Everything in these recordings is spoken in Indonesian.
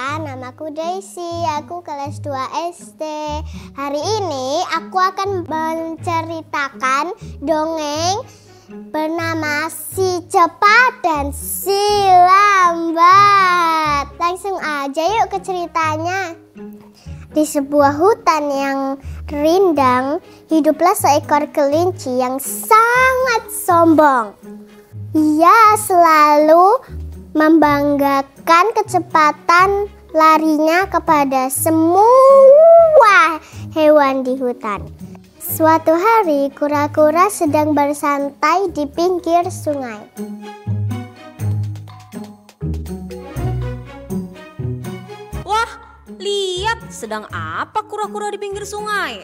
Perkenalkan, namaku Daisy, aku kelas 2 SD. Hari ini aku akan menceritakan dongeng bernama Si Cepat dan Si Lambat. Langsung aja yuk ke ceritanya. Di sebuah hutan yang rindang, hiduplah seekor kelinci yang sangat sombong. Ia selalu membanggakan kecepatan larinya kepada semua hewan di hutan. Suatu hari, kura-kura sedang bersantai di pinggir sungai. Wah, lihat, sedang apa kura-kura di pinggir sungai?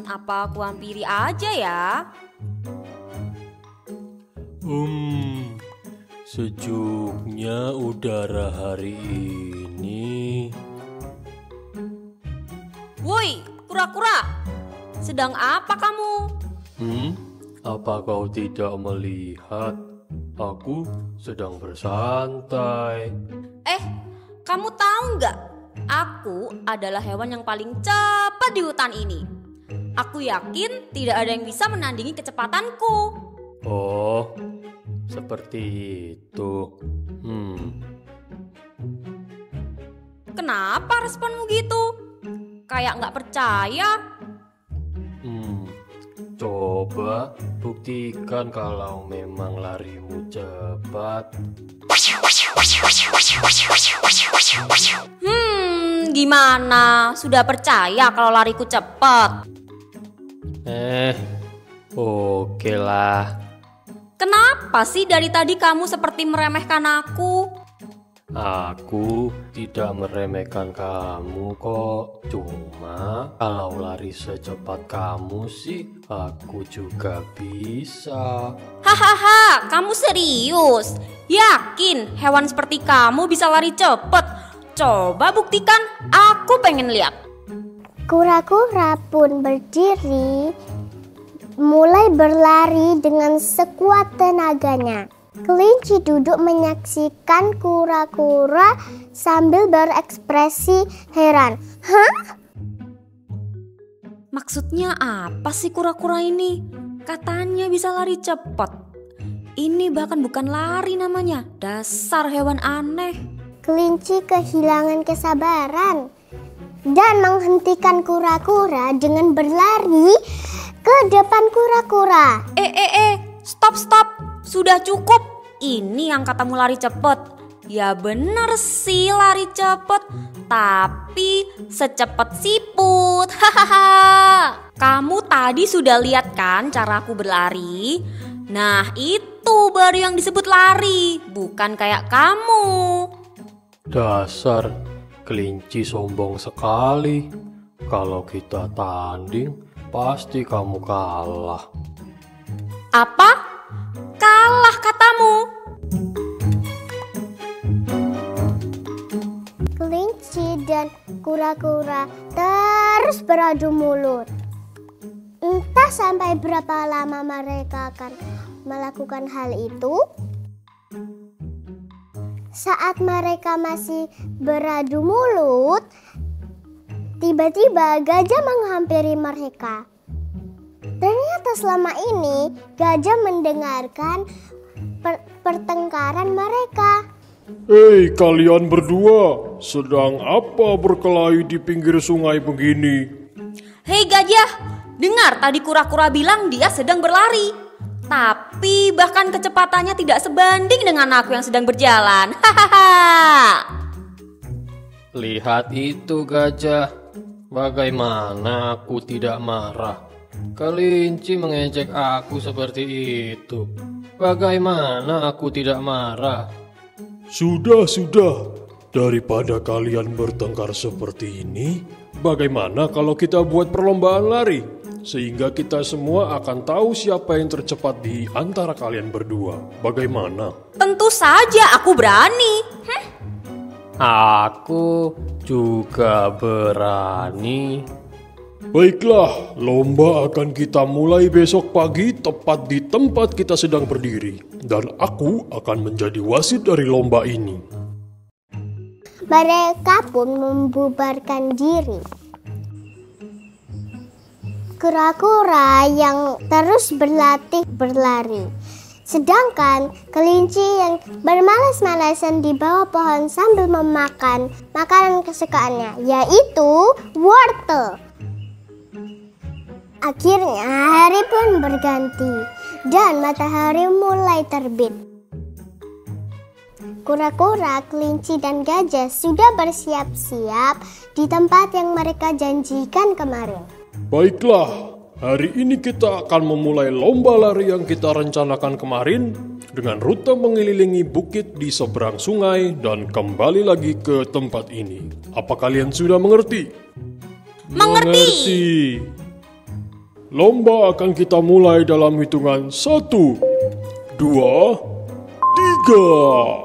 Apa aku hampiri aja ya? Sejuknya udara hari ini. Woi, kura-kura, sedang apa kamu? Apa kau tidak melihat? Aku sedang bersantai. Kamu tahu nggak? Aku adalah hewan yang paling cepat di hutan ini. Aku yakin tidak ada yang bisa menandingi kecepatanku. Oh, seperti itu. Kenapa responmu gitu? Kayak nggak percaya. Coba buktikan kalau memang larimu cepat. Gimana? Sudah percaya kalau lariku cepat? Oke lah. Kenapa sih dari tadi kamu seperti meremehkan aku? Aku tidak meremehkan kamu kok. Cuma kalau lari secepat kamu sih aku juga bisa. Hahaha, kamu serius? Yakin hewan seperti kamu bisa lari cepat? Coba buktikan, aku pengen lihat. Kura-kura pun berdiri, mulai berlari dengan sekuat tenaganya. Kelinci duduk menyaksikan kura-kura sambil berekspresi heran. Hah? Maksudnya apa sih kura-kura ini? Katanya bisa lari cepat. Ini bahkan bukan lari namanya, dasar hewan aneh. Kelinci kehilangan kesabaran dan menghentikan kura-kura dengan berlari ke depan kura-kura. Stop. Sudah cukup. Ini yang katamu lari cepet. Ya bener sih lari cepet, tapi secepat siput. Hahaha. Kamu tadi sudah lihat kan cara aku berlari? Nah itu baru yang disebut lari, bukan kayak kamu. Dasar kelinci sombong sekali. Kalau kita tanding, pasti kamu kalah. Apa? Kalah katamu? Kelinci dan kura-kura terus beradu mulut. Entah sampai berapa lama mereka akan melakukan hal itu. Saat mereka masih beradu mulut, tiba-tiba gajah menghampiri mereka. Ternyata selama ini gajah mendengarkan pertengkaran mereka. Hei kalian berdua, sedang apa berkelahi di pinggir sungai begini? Hei gajah, dengar tadi kura-kura bilang dia sedang berlari. Tapi bahkan kecepatannya tidak sebanding dengan aku yang sedang berjalan. Hahaha. Lihat itu gajah. Bagaimana aku tidak marah? Kelinci mengejek aku seperti itu. Bagaimana aku tidak marah? Sudah. Daripada kalian bertengkar seperti ini, bagaimana kalau kita buat perlombaan lari? Sehingga kita semua akan tahu siapa yang tercepat di antara kalian berdua. Bagaimana? Tentu saja aku berani. Aku juga berani. Baiklah, lomba akan kita mulai besok pagi tepat di tempat kita sedang berdiri. Dan aku akan menjadi wasit dari lomba ini. mereka pun membubarkan diri. Kura-kura yang terus berlatih berlari. Sedangkan kelinci yang bermalas-malasan di bawah pohon sambil memakan makanan kesukaannya, yaitu wortel. Akhirnya hari pun berganti dan matahari mulai terbit. Kura-kura, kelinci, dan gajah sudah bersiap-siap di tempat yang mereka janjikan kemarin. Baiklah, hari ini kita akan memulai lomba lari yang kita rencanakan kemarin dengan rute mengelilingi bukit di seberang sungai dan kembali lagi ke tempat ini. Apa kalian sudah mengerti? Mengerti. Lomba akan kita mulai dalam hitungan 1, 2, 3.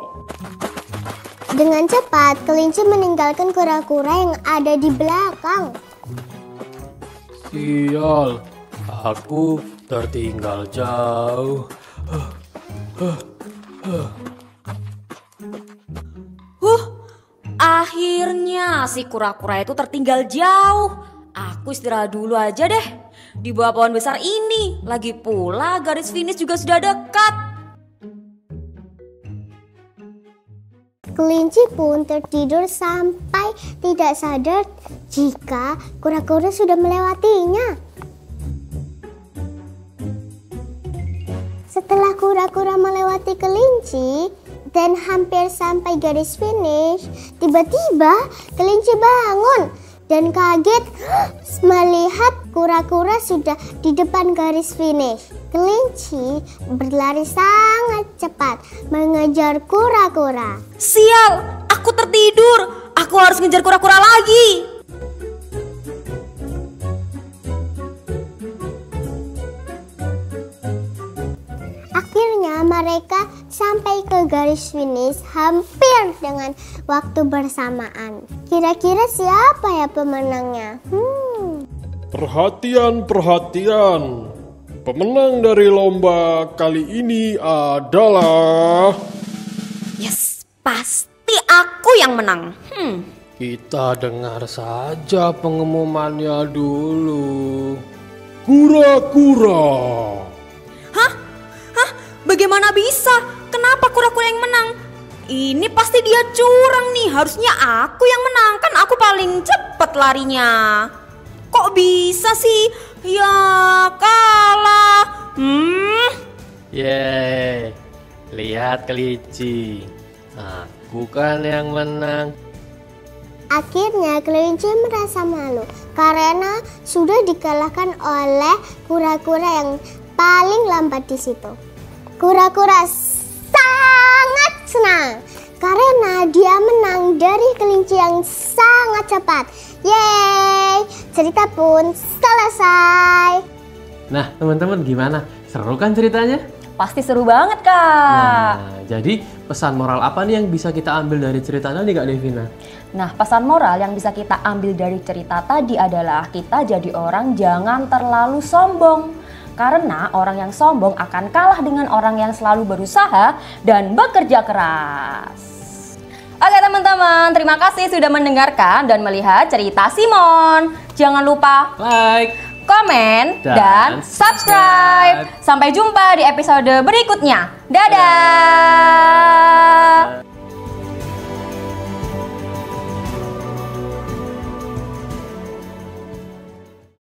Dengan cepat, kelinci meninggalkan kura-kura yang ada di belakang. Sial, aku tertinggal jauh. Akhirnya si kura-kura itu tertinggal jauh. Aku istirahat dulu aja deh di bawah pohon besar ini. Lagi pula garis finish juga sudah dekat. Kelinci pun tertidur sampai tidak sadar jika kura-kura sudah melewatinya. Setelah kura-kura melewati kelinci dan hampir sampai garis finish, tiba-tiba kelinci bangun dan kaget melihat kura-kura sudah di depan garis finish. Kelinci berlari sangat cepat mengejar kura-kura. Sial, aku tertidur. Aku harus ngejar kura-kura lagi. Akhirnya mereka sampai ke garis finish hampir dengan waktu bersamaan. Kira-kira siapa ya pemenangnya? Perhatian. Pemenang dari lomba kali ini adalah... Yes, pasti aku yang menang. Kita dengar saja pengumumannya dulu. Kura-kura. Hah? Bagaimana bisa? Kenapa kura-kura yang menang? Ini pasti dia curang nih. Harusnya aku yang menang. Kan aku paling cepat larinya. Kok bisa sih? Ya kalah. Yeay, lihat kelinci. Aku kan yang menang. Akhirnya kelinci merasa malu karena sudah dikalahkan oleh kura-kura yang paling lambat di situ. Kura-kura sangat senang karena dia menang dari kelinci yang sangat cepat. Yeay, cerita pun selesai. Nah, teman-teman gimana? Seru kan ceritanya? Pasti seru banget, Kak. Nah, jadi pesan moral apa nih yang bisa kita ambil dari cerita tadi, Kak Devina? Nah, pesan moral yang bisa kita ambil dari cerita tadi adalah kita jadi orang jangan terlalu sombong. Karena orang yang sombong akan kalah dengan orang yang selalu berusaha dan bekerja keras. Oke teman-teman, terima kasih sudah mendengarkan dan melihat cerita Simon. Jangan lupa Like, komen, dan subscribe. Sampai jumpa di episode berikutnya. Dadah!